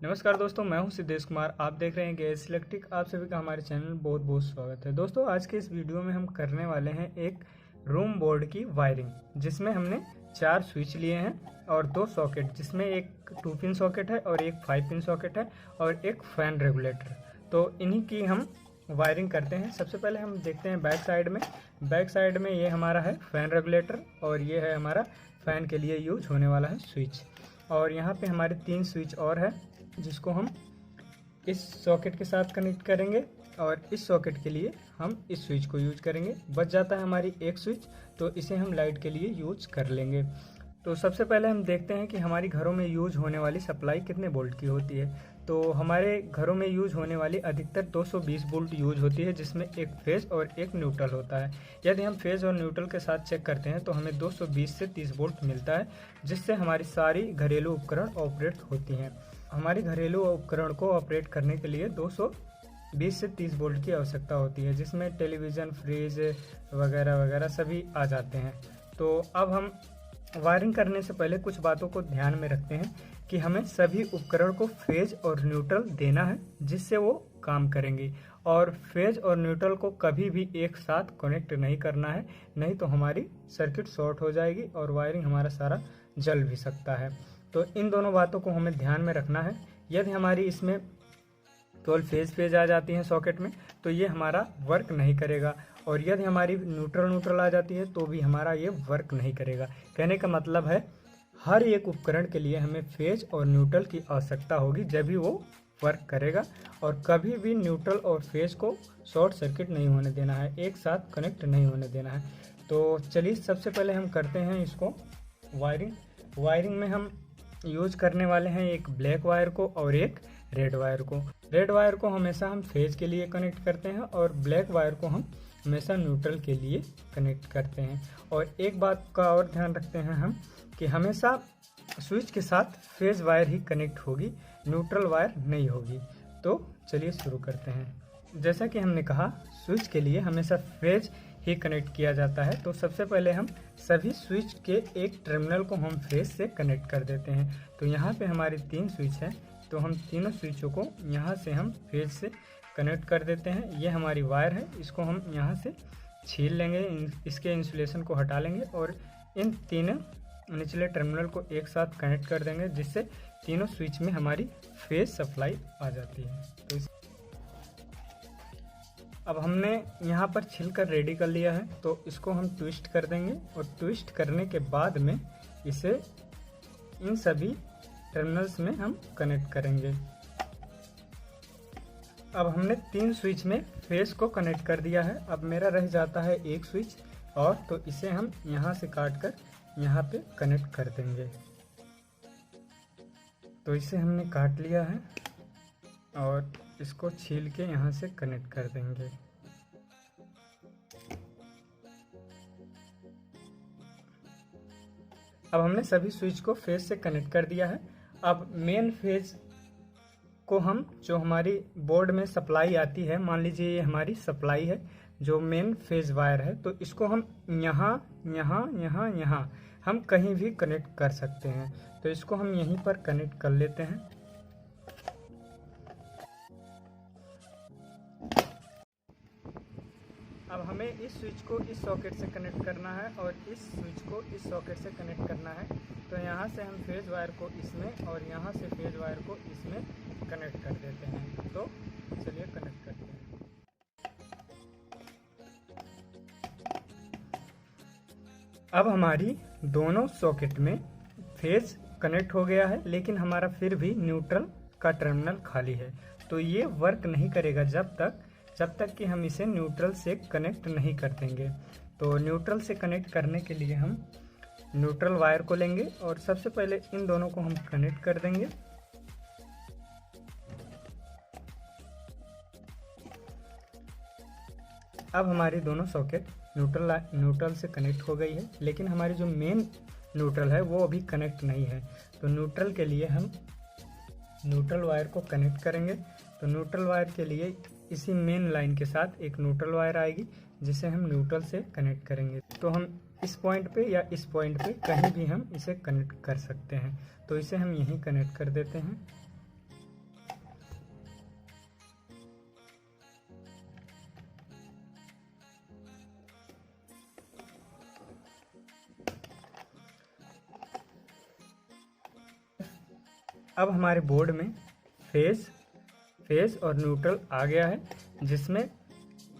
नमस्कार दोस्तों, मैं हूं सिद्धेश कुमार। आप देख रहे हैं गैस इलेक्ट्रिक। आप सभी का हमारे चैनल में बहुत बहुत स्वागत है। दोस्तों, आज के इस वीडियो में हम करने वाले हैं एक रूम बोर्ड की वायरिंग, जिसमें हमने 4 स्विच लिए हैं और 2 सॉकेट, जिसमें एक 2 पिन सॉकेट है और एक 5 पिन सॉकेट है और एक फैन रेगुलेटर। तो इन्हीं की हम वायरिंग करते हैं। सबसे पहले हम देखते हैं बैक साइड में ये हमारा है फैन रेगुलेटर और ये है हमारा फैन के लिए यूज होने वाला है स्विच। और यहाँ पे हमारे 3 स्विच और है, जिसको हम इस सॉकेट के साथ कनेक्ट करेंगे और इस सॉकेट के लिए हम इस स्विच को यूज करेंगे। बच जाता है हमारी एक स्विच, तो इसे हम लाइट के लिए यूज कर लेंगे। तो सबसे पहले हम देखते हैं कि हमारी घरों में यूज होने वाली सप्लाई कितने वोल्ट की होती है। तो हमारे घरों में यूज होने वाली अधिकतर 220 वोल्ट यूज होती है, जिसमें एक फेज और एक न्यूट्रल होता है। यदि हम फेज और न्यूट्रल के साथ चेक करते हैं तो हमें 220 से 30 वोल्ट मिलता है, जिससे हमारी सारी घरेलू उपकरण ऑपरेट होती हैं। हमारी घरेलू उपकरण को ऑपरेट करने के लिए 220 से 30 वोल्ट की आवश्यकता होती है, जिसमें टेलीविज़न, फ्रिज वगैरह वगैरह सभी आ जाते हैं। तो अब हम वायरिंग करने से पहले कुछ बातों को ध्यान में रखते हैं कि हमें सभी उपकरण को फेज और न्यूट्रल देना है, जिससे वो काम करेंगे। और फेज और न्यूट्रल को कभी भी एक साथ कनेक्ट नहीं करना है, नहीं तो हमारी सर्किट शॉर्ट हो जाएगी और वायरिंग हमारा सारा जल भी सकता है। तो इन दोनों बातों को हमें ध्यान में रखना है। यदि हमारी इसमें केवल फेज आ जाती है सॉकेट में, तो ये हमारा वर्क नहीं करेगा। और यदि हमारी न्यूट्रल आ जाती है तो भी हमारा ये वर्क नहीं करेगा। कहने का मतलब है, हर एक उपकरण के लिए हमें फेज और न्यूट्रल की आवश्यकता होगी, जब भी वो वर्क करेगा। और कभी भी न्यूट्रल और फेज को शॉर्ट सर्किट नहीं होने देना है, एक साथ कनेक्ट नहीं होने देना है। तो चलिए सबसे पहले हम करते हैं इसको वायरिंग में हम यूज करने वाले हैं एक ब्लैक वायर को और एक रेड वायर को। रेड वायर को हमेशा हम फेज के लिए कनेक्ट करते हैं और ब्लैक वायर को हम हमेशा न्यूट्रल के लिए कनेक्ट करते हैं। और एक बात का और ध्यान रखते हैं हम कि हमेशा स्विच के साथ फेज वायर ही कनेक्ट होगी, न्यूट्रल वायर नहीं होगी। तो चलिए शुरू करते हैं। जैसा कि हमने कहा, स्विच के लिए हमेशा फेज ही कनेक्ट किया जाता है। तो सबसे पहले हम सभी स्विच के एक टर्मिनल को हम फेज से कनेक्ट कर देते हैं। तो यहाँ पे हमारे 3 स्विच हैं, तो हम तीनों स्विचों को यहाँ से हम फेज से कनेक्ट कर देते हैं। ये हमारी वायर है, इसको हम यहाँ से छील लेंगे, इसके इंसुलेशन को हटा लेंगे और इन तीनों निचले टर्मिनल को एक साथ कनेक्ट कर देंगे, जिससे तीनों स्विच में हमारी फेज सप्लाई आ जाती है। तो अब हमने यहाँ पर छिलकर रेडी कर लिया है, तो इसको हम ट्विस्ट कर देंगे और ट्विस्ट करने के बाद में इसे इन सभी टर्मिनल्स में हम कनेक्ट करेंगे। अब हमने 3 स्विच में फेज को कनेक्ट कर दिया है। अब मेरा रह जाता है एक स्विच और, तो इसे हम यहाँ से काट कर यहाँ पे कनेक्ट कर देंगे। तो इसे हमने काट लिया है और इसको छील के यहाँ से कनेक्ट कर देंगे। अब हमने सभी स्विच को फेज से कनेक्ट कर दिया है। अब मेन फेज को हम, जो हमारी बोर्ड में सप्लाई आती है, मान लीजिए ये हमारी सप्लाई है, जो मेन फेज वायर है, तो इसको हम यहाँ हम कहीं भी कनेक्ट कर सकते हैं। तो इसको हम यहीं पर कनेक्ट कर लेते हैं। अब हमें इस स्विच को इस सॉकेट से कनेक्ट करना है और इस स्विच को इस सॉकेट से कनेक्ट करना है। तो यहाँ से हम फेज वायर को इसमें और यहाँ से फेज वायर को इसमें कनेक्ट कर देते हैं। तो चलिए कनेक्ट करते हैं। अब हमारी दोनों सॉकेट में फेज कनेक्ट हो गया है, लेकिन हमारा फिर भी न्यूट्रल का टर्मिनल खाली है। तो ये वर्क नहीं करेगा जब तक कि हम इसे न्यूट्रल से कनेक्ट नहीं कर देंगे। तो न्यूट्रल से कनेक्ट करने के लिए हम न्यूट्रल वायर को लेंगे और सबसे पहले इन दोनों को हम कनेक्ट कर देंगे। अब हमारी दोनों सॉकेट न्यूट्रल से कनेक्ट हो गई है, लेकिन हमारी जो मेन न्यूट्रल है वो अभी कनेक्ट नहीं है। तो न्यूट्रल के लिए हम न्यूट्रल वायर को कनेक्ट करेंगे। तो न्यूट्रल वायर के लिए इसी मेन लाइन के साथ एक न्यूट्रल वायर आएगी, जिसे हम न्यूट्रल से कनेक्ट करेंगे। तो हम इस पॉइंट पे या इस पॉइंट पे कहीं भी हम इसे कनेक्ट कर सकते हैं। तो इसे हम यहीं कनेक्ट कर देते हैं। अब हमारे बोर्ड में फेज और न्यूट्रल आ गया है, जिसमें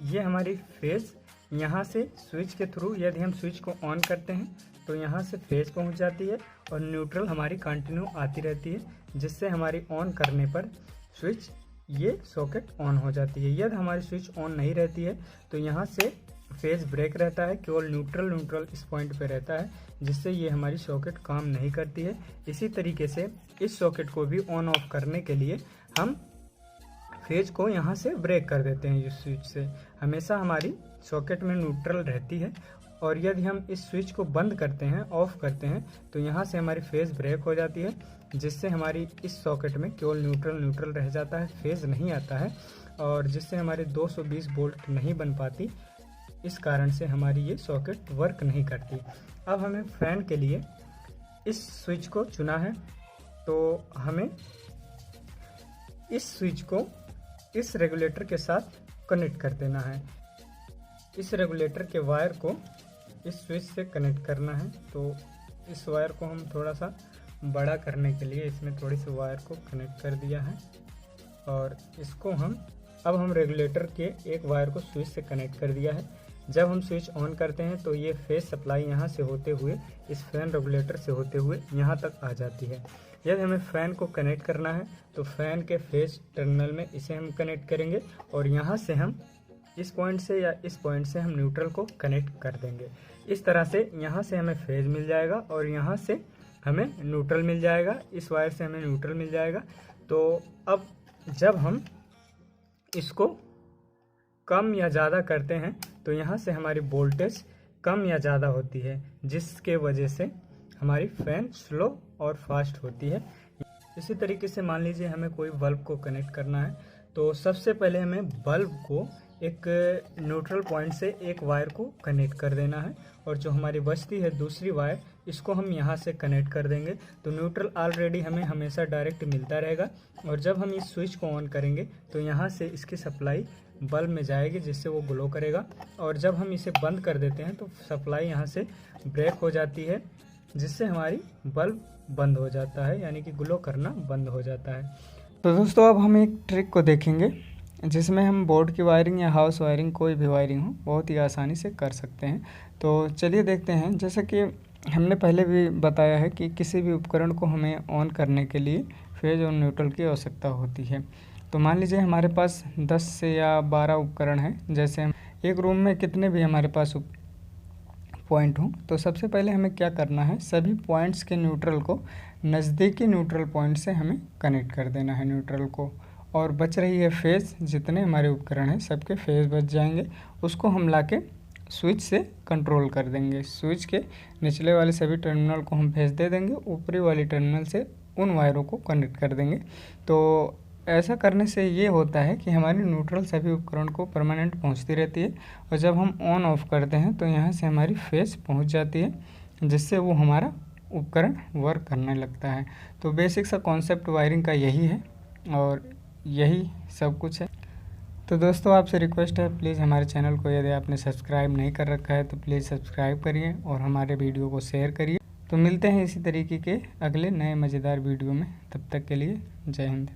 ये हमारी फेज यहाँ से स्विच के थ्रू यदि हम स्विच को ऑन करते हैं तो यहाँ से फेज पहुँच जाती है और न्यूट्रल हमारी कंटिन्यू आती रहती है, जिससे हमारी ऑन करने पर स्विच ये सॉकेट ऑन हो जाती है। यदि हमारी स्विच ऑन नहीं रहती है तो यहाँ से फेज ब्रेक रहता है, केवल न्यूट्रल इस पॉइंट पे रहता है, जिससे ये हमारी सॉकेट काम नहीं करती है। इसी तरीके से इस सॉकेट को भी ऑन ऑफ करने के लिए हम फेज को यहाँ से ब्रेक कर देते हैं। इस स्विच से हमेशा हमारी सॉकेट में न्यूट्रल रहती है, और यदि हम इस स्विच को बंद करते हैं, ऑफ करते हैं, तो यहाँ से हमारी फेज ब्रेक हो जाती है, जिससे हमारी इस सॉकेट में केवल न्यूट्रल रह जाता है, फेज नहीं आता है, और जिससे हमारी 220 वोल्ट नहीं बन पाती। इस कारण से हमारी ये सॉकेट वर्क नहीं करती। अब हमें फैन के लिए इस स्विच को चुना है, तो हमें इस स्विच को इस रेगुलेटर के साथ कनेक्ट कर देना है। इस रेगुलेटर के वायर को इस स्विच से कनेक्ट करना है। तो इस वायर को हम थोड़ा सा बड़ा करने के लिए इसमें थोड़ी सी वायर को कनेक्ट कर दिया है, और इसको अब हम रेगुलेटर के एक वायर को स्विच से कनेक्ट कर दिया है। जब हम स्विच ऑन करते हैं तो ये फेज सप्लाई यहाँ से होते हुए इस फैन रेगुलेटर से होते हुए यहाँ तक आ जाती है। यदि हमें फ़ैन को कनेक्ट करना है तो फ़ैन के फेज टर्मिनल में इसे हम कनेक्ट करेंगे, और यहाँ से हम इस पॉइंट से या इस पॉइंट से हम न्यूट्रल को कनेक्ट कर देंगे। इस तरह से यहाँ से हमें फेज मिल जाएगा और यहाँ से हमें न्यूट्रल मिल जाएगा, इस वायर से हमें न्यूट्रल मिल जाएगा। तो अब जब हम इसको कम या ज़्यादा करते हैं तो यहाँ से हमारी वोल्टेज कम या ज़्यादा होती है, जिसके वजह से हमारी फ़ैन स्लो और फास्ट होती है। इसी तरीके से मान लीजिए हमें कोई बल्ब को कनेक्ट करना है, तो सबसे पहले हमें बल्ब को एक न्यूट्रल पॉइंट से एक वायर को कनेक्ट कर देना है, और जो हमारी बचती है दूसरी वायर, इसको हम यहाँ से कनेक्ट कर देंगे। तो न्यूट्रल ऑलरेडी हमें हमेशा डायरेक्ट मिलता रहेगा, और जब हम इस स्विच को ऑन करेंगे तो यहाँ से इसकी सप्लाई बल्ब में जाएगी, जिससे वो ग्लो करेगा, और जब हम इसे बंद कर देते हैं तो सप्लाई यहाँ से ब्रेक हो जाती है, जिससे हमारी बल्ब बंद हो जाता है, यानी कि ग्लो करना बंद हो जाता है। तो दोस्तों अब हम एक ट्रिक को देखेंगे जिसमें हम बोर्ड की वायरिंग या हाउस वायरिंग कोई भी वायरिंग हो बहुत ही आसानी से कर सकते हैं। तो चलिए देखते हैं। जैसा कि हमने पहले भी बताया है कि किसी भी उपकरण को हमें ऑन करने के लिए फेज और न्यूट्रल की आवश्यकता होती है। तो मान लीजिए हमारे पास 10 से या 12 उपकरण हैं। जैसे एक रूम में कितने भी हमारे पास पॉइंट हों, तो सबसे पहले हमें क्या करना है, सभी पॉइंट्स के न्यूट्रल को नज़दीकी न्यूट्रल पॉइंट से हमें कनेक्ट कर देना है न्यूट्रल को, और बच रही है फेज़, जितने हमारे उपकरण हैं सबके फेज़ बच जाएंगे, उसको हम लाके स्विच से कंट्रोल कर देंगे। स्विच के निचले वाले सभी टर्मिनल को हम फेज़ दे देंगे, ऊपरी वाली टर्मिनल से उन वायरों को कनेक्ट कर देंगे। तो ऐसा करने से ये होता है कि हमारी न्यूट्रल सभी उपकरण को परमानेंट पहुंचती रहती है, और जब हम ऑन ऑफ करते हैं तो यहाँ से हमारी फेज़ पहुंच जाती है, जिससे वो हमारा उपकरण वर्क करने लगता है। तो बेसिक सा कॉन्सेप्ट वायरिंग का यही है, और यही सब कुछ है। तो दोस्तों आपसे रिक्वेस्ट है, प्लीज़ हमारे चैनल को यदि आपने सब्सक्राइब नहीं कर रखा है तो प्लीज़ सब्सक्राइब करिए और हमारे वीडियो को शेयर करिए। तो मिलते हैं इसी तरीके के अगले नए मज़ेदार वीडियो में, तब तक के लिए जय हिंद।